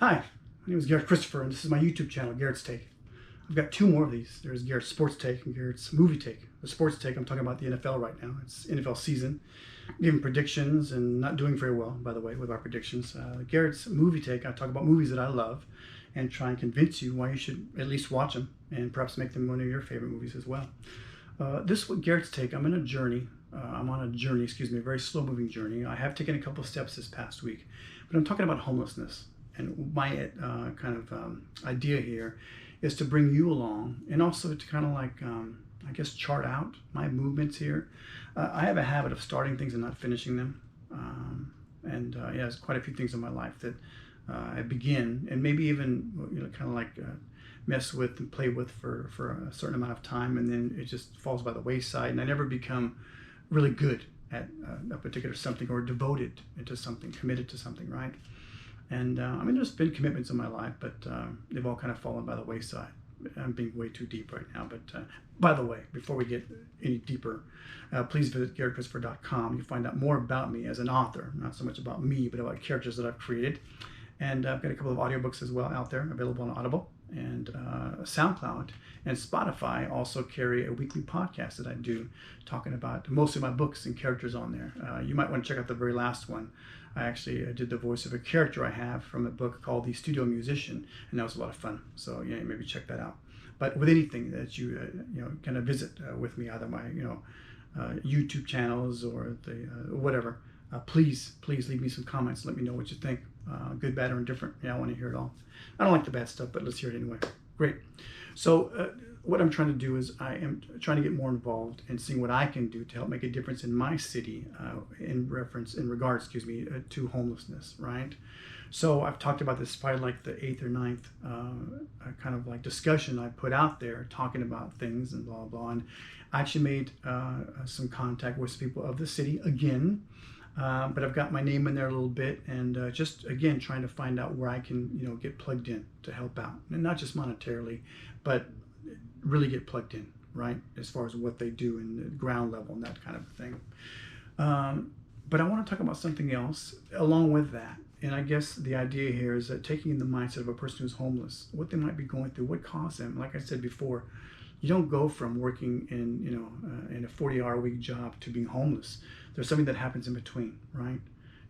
Hi, my name is Garrett Christopher, and this is my YouTube channel, Garrett's Take. I've got two more of these. There's Garrett's Sports Take and Garrett's Movie Take. The Sports Take, I'm talking about the NFL right now. It's NFL season. I'm giving predictions and not doing very well, by the way, with our predictions. Garrett's Movie Take, I talk about movies that I love and try and convince you why you should at least watch them and perhaps make them one of your favorite movies as well. This is Garrett's Take. I'm on a journey, a very slow moving journey. I have taken a couple of steps this past week, but I'm talking about homelessness. And my idea here is to bring you along and also to kind of chart out my movements here. I have a habit of starting things and not finishing them. There's quite a few things in my life that I begin and maybe even, mess with and play with for a certain amount of time, and then it just falls by the wayside, and I never become really good at a particular something or devoted into something, committed to something, right? And there's been commitments in my life, but they've all kind of fallen by the wayside. I'm being way too deep right now. But by the way, before we get any deeper, please visit GaretChristopher.com. You'll find out more about me as an author, not so much about me, but about characters that I've created. And I've got a couple of audiobooks as well out there, available on Audible and Soundcloud. And Spotify also carry a weekly podcast that I do, talking about most of my books and characters on there. You might want to check out the very last one. I actually did the voice of a character I have from a book called The Studio Musician, and that was a lot of fun. So yeah, maybe check that out. But with anything that you kind of visit with me, either my YouTube channels or the whatever, please leave me some comments. Let me know what you think, good, bad, or indifferent. Yeah, I want to hear it all. I don't like the bad stuff, but let's hear it anyway. Great. So what I'm trying to do is I am trying to get more involved and seeing what I can do to help make a difference in my city in regards to homelessness, right? So I've talked about this probably like the 8th or 9th discussion I put out there talking about things and blah, blah. And I actually made some contact with people of the city again. But I've got my name in there a little bit, and just again trying to find out where I can get plugged in to help out, and not just monetarily, but really get plugged in, right, as far as what they do in the ground level and that kind of thing. But I want to talk about something else along with that, and I guess the idea here is that taking the mindset of a person who's homeless, what they might be going through, what caused them. Like I said before, you don't go from working in a 40-hour-a-week job to being homeless. There's something that happens in between, right?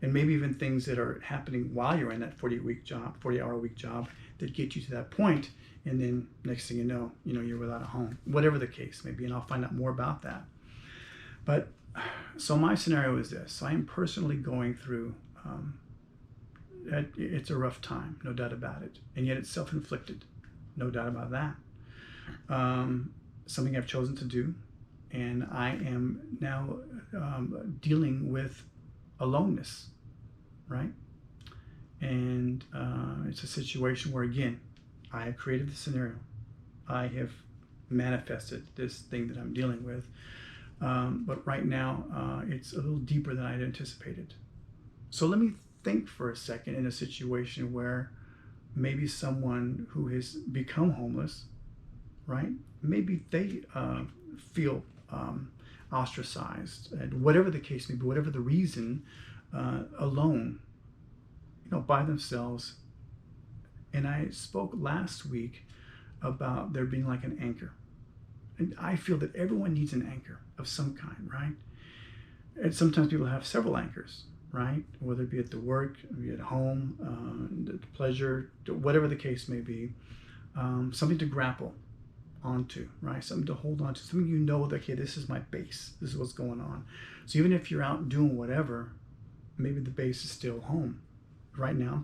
And maybe even things that are happening while you're in that 40-hour-a-week job that get you to that point, and then next thing you know, you're without a home, whatever the case may be, and I'll find out more about that. But so my scenario is this: I am personally going through. It's a rough time, no doubt about it, and yet it's self-inflicted, no doubt about that. Something I've chosen to do, and I am now dealing with aloneness, right? And it's a situation where, again, I have created the scenario. I have manifested this thing that I'm dealing with, but right now it's a little deeper than I had anticipated. So let me think for a second in a situation where maybe someone who has become homeless, right? Maybe they feel ostracized, and whatever the case may be, whatever the reason, alone, by themselves. And I spoke last week about there being like an anchor. And I feel that everyone needs an anchor of some kind, right? And sometimes people have several anchors, right? Whether it be at the work, be at home, the pleasure, whatever the case may be, something to grapple onto, right? Something to hold on to, something that, okay, this is my base, this is what's going on. So even if you're out doing whatever, maybe the base is still home. Right now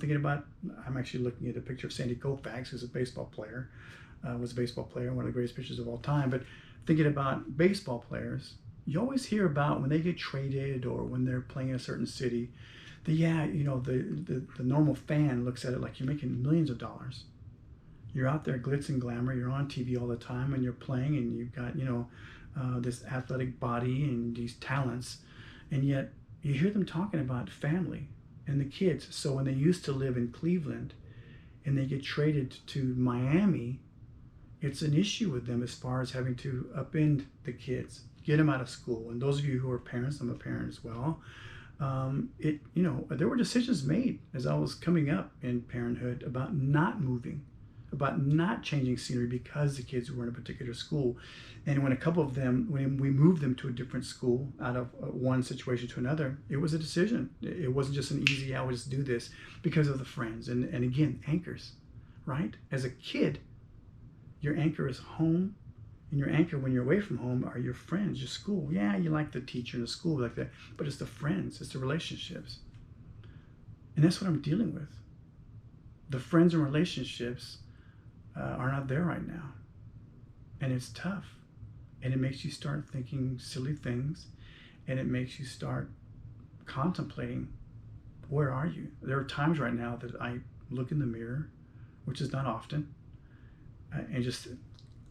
I'm actually looking at a picture of Sandy Koufax, who's a baseball player, was a baseball player, one of the greatest pitchers of all time. But thinking about baseball players, you always hear about when they get traded or when they're playing in a certain city, the normal fan looks at it like you're making millions of dollars. You're out there glitz and glamour, you're on TV all the time, and you're playing, and you've got, this athletic body and these talents, and yet you hear them talking about family and the kids. So when they used to live in Cleveland and they get traded to Miami, it's an issue with them as far as having to upend the kids, get them out of school. And those of you who are parents, I'm a parent as well, There were decisions made as I was coming up in parenthood about not moving, about not changing scenery because the kids were in a particular school. And when a couple of them, when we moved them to a different school out of one situation to another, it was a decision. It wasn't just an easy, I would just do this because of the friends. And again, anchors, right? As a kid, your anchor is home. And your anchor when you're away from home are your friends, your school. Yeah, you like the teacher and the school like that, but it's the friends, it's the relationships. And that's what I'm dealing with. The friends and relationships are not there right now. And it's tough. And it makes you start thinking silly things. And it makes you start contemplating, where are you? There are times right now that I look in the mirror, which is not often, and just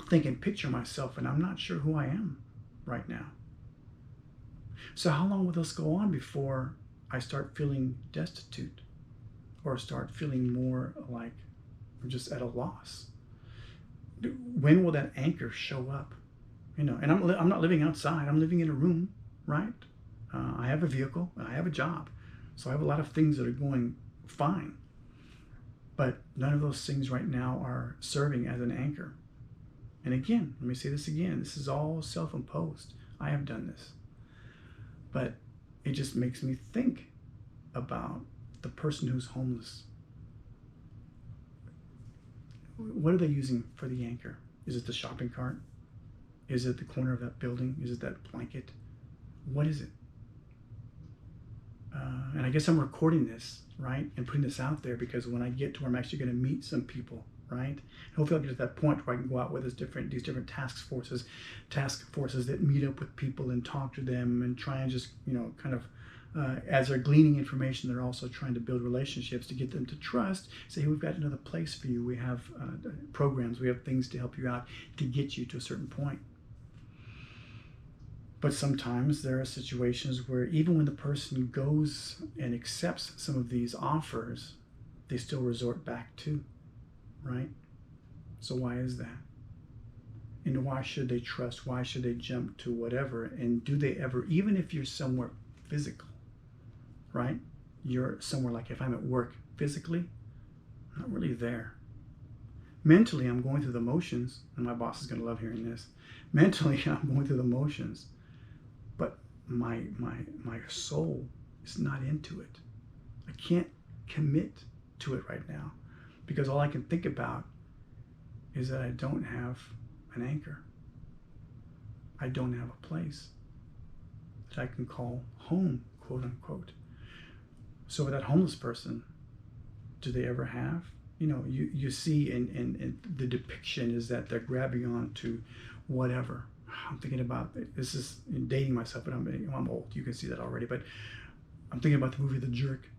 think and picture myself, and I'm not sure who I am right now. So how long will this go on before I start feeling destitute or start feeling more like I'm just at a loss? When will that anchor show up? And I'm not living outside. I'm living in a room, right? I have a vehicle. I have a job. So I have a lot of things that are going fine. But none of those things right now are serving as an anchor. And again, let me say this again. This is all self-imposed. I have done this. But it just makes me think about the person who's homeless. What are they using for the anchor? Is it the shopping cart? Is it the corner of that building? Is it that blanket? What is it? And I guess I'm recording this, right? And putting this out there because when I get to where I'm actually going to meet some people, right? Hopefully I'll get to that point where I can go out with these different task forces that meet up with people and talk to them and try and just, kind of, as they're gleaning information, they're also trying to build relationships to get them to trust, say, hey, we've got another place for you. We have programs, we have things to help you out to get you to a certain point. But sometimes there are situations where even when the person goes and accepts some of these offers, they still resort back to, right? So why is that? And why should they trust? Why should they jump to whatever? And do they ever, even if you're somewhere physical, right? You're somewhere like if I'm at work physically, I'm not really there. Mentally, I'm going through the motions, and my boss is going to love hearing this. Mentally, I'm going through the motions, but my soul is not into it. I can't commit to it right now because all I can think about is that I don't have an anchor. I don't have a place that I can call home, quote unquote. So with that homeless person, do they ever have? You see in the depiction is that they're grabbing on to whatever. I'm thinking about, this is dating myself, but I'm old. You can see that already. But I'm thinking about the movie The Jerk,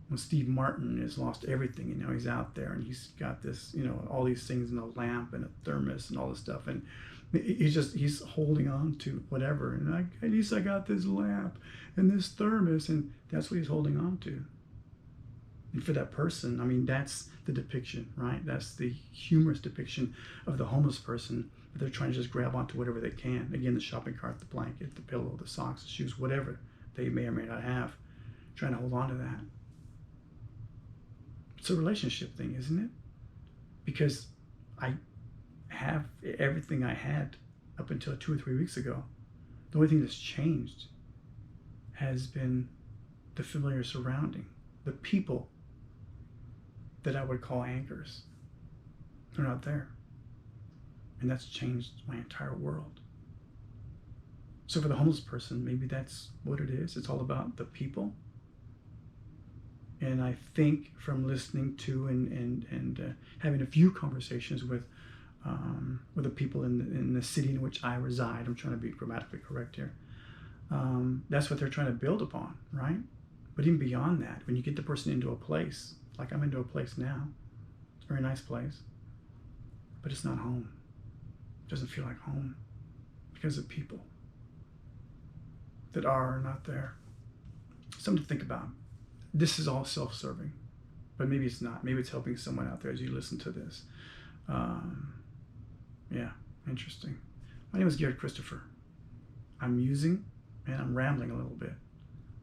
when Steve Martin has lost everything and now he's out there and he's got this, all these things and a lamp and a thermos and all this stuff. And he's holding on to whatever. And at least I got this lamp and this thermos, and that's what he's holding on to. And for that person, that's the depiction, right? That's the humorous depiction of the homeless person. But they're trying to just grab onto whatever they can. Again, the shopping cart, the blanket, the pillow, the socks, the shoes, whatever they may or may not have, trying to hold on to that. It's a relationship thing, isn't it? Because I have everything I had up until 2 or 3 weeks ago. The only thing that's changed has been the familiar surrounding, the people that I would call anchors. They're not there. And that's changed my entire world. So for the homeless person, maybe that's what it is. It's all about the people. And I think from listening to and having a few conversations with the people in the city in which I reside, I'm trying to be grammatically correct here, that's what they're trying to build upon, right? But even beyond that, when you get the person into a place, like I'm into a place now, it's a very nice place, but it's not home. It doesn't feel like home because of people that are or not there. Something to think about. This is all self-serving, but maybe it's not. Maybe it's helping someone out there as you listen to this. Yeah, interesting. My name is Garet Christopher. I'm musing and I'm rambling a little bit,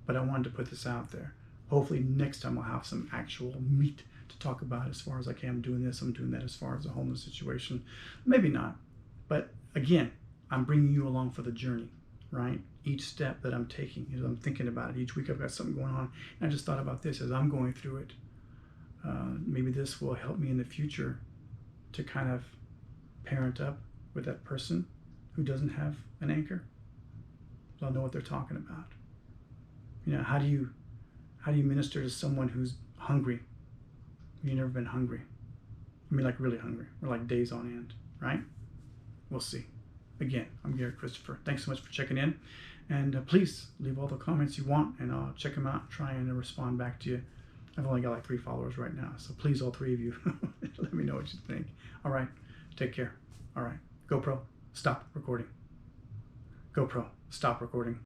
but I wanted to put this out there. Hopefully next time I'll have some actual meat to talk about as far as like, hey, I'm doing this, I'm doing that as far as the homeless situation. Maybe not. But again, I'm bringing you along for the journey, right? Each step that I'm taking, as I'm thinking about it, each week I've got something going on. And I just thought about this as I'm going through it. Maybe this will help me in the future to kind of parent up with that person who doesn't have an anchor. So I'll know what they're talking about. You know, how do you minister to someone who's hungry? You've never been hungry. I mean, like really hungry, or like days on end, right? We'll see. Again, I'm Garet Christopher. Thanks so much for checking in. And please leave all the comments you want, and I'll check them out, try and respond back to you. I've only got like 3 followers right now, so please, all 3 of you, let me know what you think. All right, take care. All right, GoPro, stop recording. GoPro, stop recording.